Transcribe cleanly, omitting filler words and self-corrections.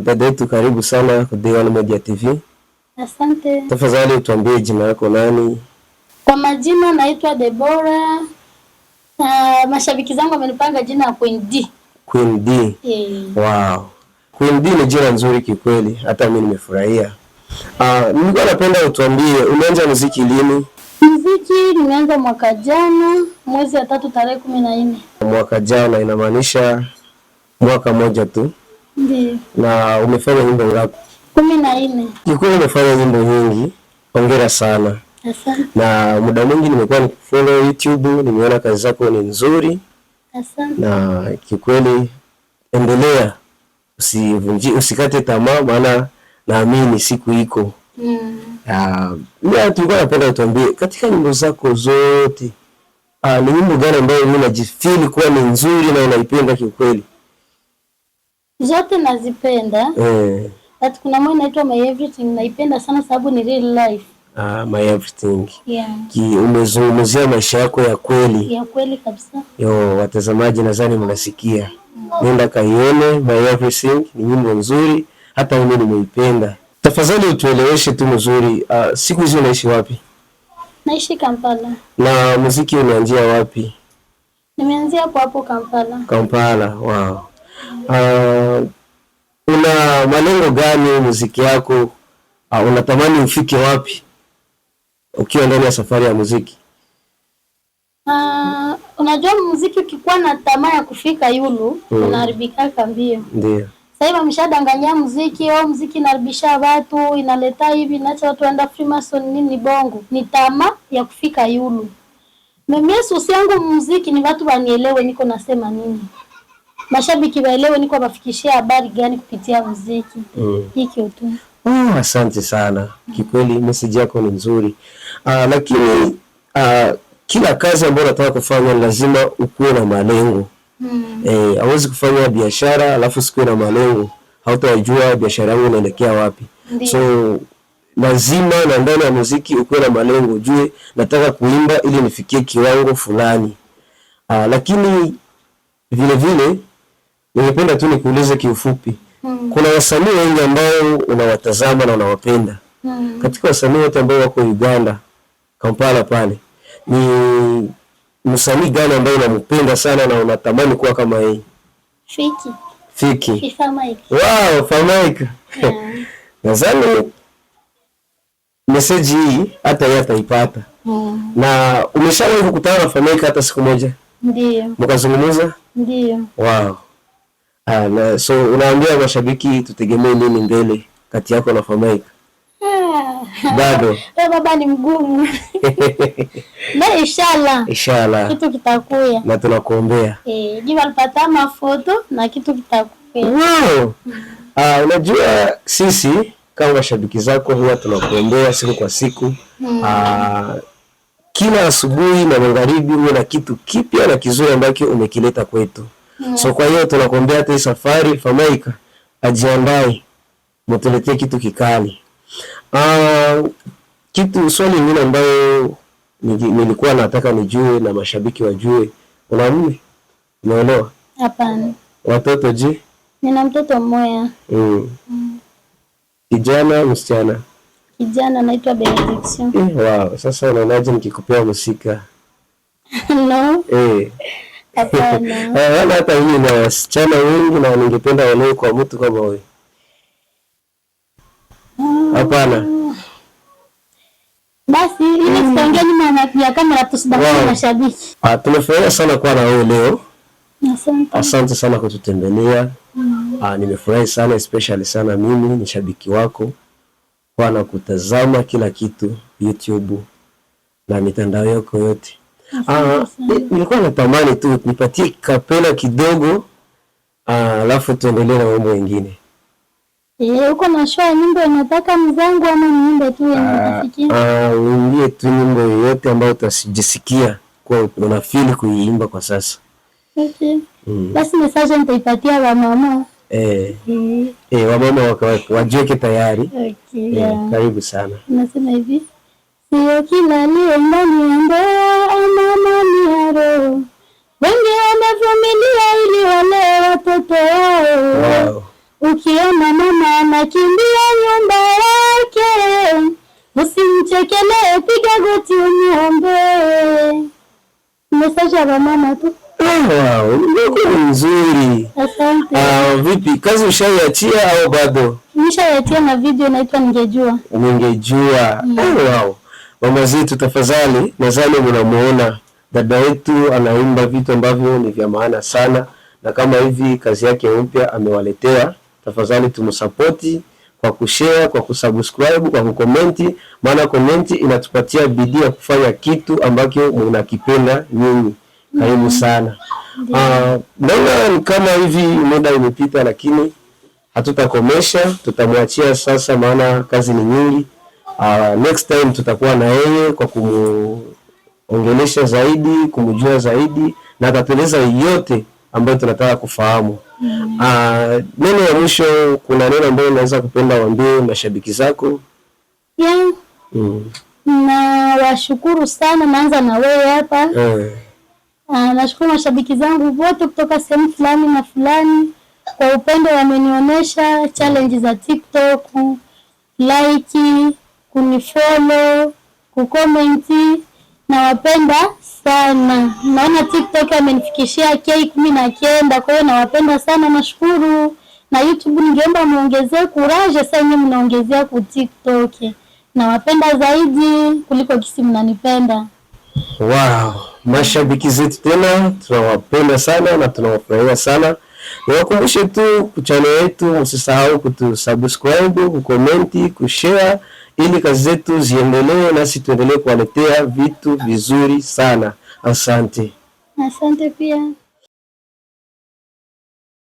Dada yetu karibu sana kwa Day One Media TV. Asante. Tafadhali tuambie jina lako nani? Kwa majina naitwa Deborah. Mashabiki zangu wamenipanga jina ya Queen D. Queen D. Wow. Queen D ni jina nzuri kikweli, hata mimi nimefurahia. Nilikuwa napenda utuambie umeanza muziki lini? Muziki nimeanza mwaka jana, mwezi wa 3 tarehe 14. Mwaka jana inamaanisha mwaka mmoja tu. Ndiyo. Na umefanya nyimbo ngapi? 14. Kikweli umefanya nyimbo nyingi. Hongera sana. Asante. Na muda mwingi nimekuwa nikifollow YouTube, nimeona kazi zako ni nzuri. Asante. Na kikweli endelea. Usikate tamaa, maana naamini siku iko. Mimi tulikuwa napenda utuambie katika nyimbo zako zote ni nyimbo gani ambayo mimi najifeel kuwa ni nzuri na unaipenda kikweli? Zote nazipenda. But kuna moja inaitwa My Everything naipenda sana sababu ni real life. My Everything. Yeah. Umezungumzia maisha yako ya kweli. Ya kweli kabisa. Watazamaji nadhani mnasikia. Nenda kaione My Everything, ni nyimbo nzuri, hata mimi nimeipenda. Tafadhali utueleweshe tu mzuri, siku hizi unaishi wapi? Naishi Kampala. Na muziki unaanzia wapi? Nimeanzia hapo Kampala. Kampala, wow. Una malengo gani muziki yako? Unatamani ufike wapi ukiwa ndani ya safari ya muziki? Unajua muziki ukikuwa na tamaa ya kufika yulu, unaharibika mbio. Ndio. Sasa hivi wameshadanganya muziki, muziki inaribisha watu, inaleta hivi, inaacha watu waenda Freemason nini bongo. Ni tamaa ya kufika yulu. Mimi susi yangu muziki ni watu wanielewe niko nasema nini. Mashabiki waelewe niko wafikishia habari gani kupitia muziki. Hiki tu. Asante sana. Kikweli message yako ni nzuri. Lakini kila kazi ambayo unataka kufanya lazima ukuwe na malengo. Hauwezi kufanya biashara alafu usikuwe na malengo. Hautajua biashara yako inaelekea wapi. So lazima na ndani ya muziki ukuwe na malengo. Ujue nataka kuimba ili nifikie kiwango fulani. Lakini vile vile ningependa tu nikuulize kiufupi. Kuna wasanii wengi ambao unawatazama na unawapenda. Katika wasanii wote ambao wako Uganda, Kampala pale, ni msanii gani ambaye unampenda sana na unatamani kuwa kama yeye? Fiki. Famaika. Wow, Famaika. Nadhani message hii hata yeye ataipata. Na umeshawahi kukutana na Famaika hata siku moja? Ndio. Mkazungumza? Ndio. Wow. So unaambia mashabiki tutegemee nini mbele kati yako na Famaika? Bado. Baba ni mgumu. Na inshallah. Kitu kitakuya. Na tunakuombea. Jiwa alipata mafoto na kitu kitakuya. Wow. Unajua sisi kama mashabiki zako huwa tunakuombea siku kwa siku. Kila asubuhi na magharibi uwe na kitu kipya na kizuri ambacho umekileta kwetu. So kwa hiyo tunakuombea hata safari Famaika ajiandae mtuletee kitu kikali. Swali lingine ambayo nilikuwa nataka nijue na mashabiki wajue, una mume? Unaelewa? Hapana. Watoto je? Nina mtoto mmoja. Kijana, msichana? Kijana anaitwa Benediction. Wow, sasa unaonaje nikikupea musika? No. Hapana. Hata mimi na wasichana wengi na ningependa walewe kwa mtu kama wewe. Hapana. Basi ili tutaongea nyuma ya kamera tusibaki mashabiki. Tumefurahia sana kuwa na wewe leo. Asante. Asante sana kututembelea. Nimefurahi sana, especially sana mimi ni shabiki wako. Kwa na kutazama kila kitu YouTube na mitandao yako yote. Nilikuwa natamani tu nipatie kapela kidogo alafu tuendelee na mambo mengine. Uko na show nyimbo unataka mzangu ama nyimbo tu unafikiria? Uimbie tu nyimbo yoyote ambayo utajisikia kwa unafeel kuiimba kwa sasa. Okay. Basi message nitaipatia wa mama. Wa mama wajiweke tayari. Okay. Karibu sana. Nasema hivi. Sio kila aliye ndani ya ndoa ama ni haro. Wengi wamevumilia ili wale watoto wao. Wow. Ukiona mama anakimbia nyumba yake, usimchekelee, piga goti uniombe. Message ya mama tu. Wow, ni nzuri. Asante. Vipi, kazi ushaiachia au bado? Nishaiachia na video inaitwa Ningejua. Ningejua. Wow. Mama zetu tafadhali, nadhani mnamuona dada wetu anaimba vitu ambavyo ni vya maana sana, na kama hivi kazi yake mpya amewaletea, tafadhali tumsupporti kwa kushare, kwa kusubscribe, kwa kucomment, maana comment inatupatia bidii ya kufanya kitu ambacho mnakipenda nyinyi. Karibu sana. Naona ni kama hivi muda imepita, lakini hatutakomesha, tutamwachia sasa maana kazi ni nyingi. Next time tutakuwa na yeye kwa kumuongelesha zaidi, kumjua zaidi, na atatueleza yote ambayo tunataka kufahamu. Neno ya mwisho, kuna neno ambayo unaweza kupenda waambie mashabiki zako? Na washukuru sana, naanza na wewe hapa. Nashukuru mashabiki zangu wote kutoka sehemu fulani na fulani kwa upendo wamenionyesha, challenge za TikTok, like, kunifollow, kukomenti, na wapenda sana. Naona TikTok amenifikishia K19, kwa hiyo nawapenda sana, nashukuru. Na YouTube ningeomba muongezee courage, sasa nyinyi mnaongezea ku TikTok. Nawapenda zaidi kuliko kisi mnanipenda. Wow, mashabiki zetu tena tunawapenda sana na tunawafurahia sana. Niwakumbushe tu channel yetu, msisahau kutusubscribe, kucomment, kushare ili kazi zetu ziendelee, nasi tuendelee kuwaletea vitu vizuri sana. Asante. Asante pia.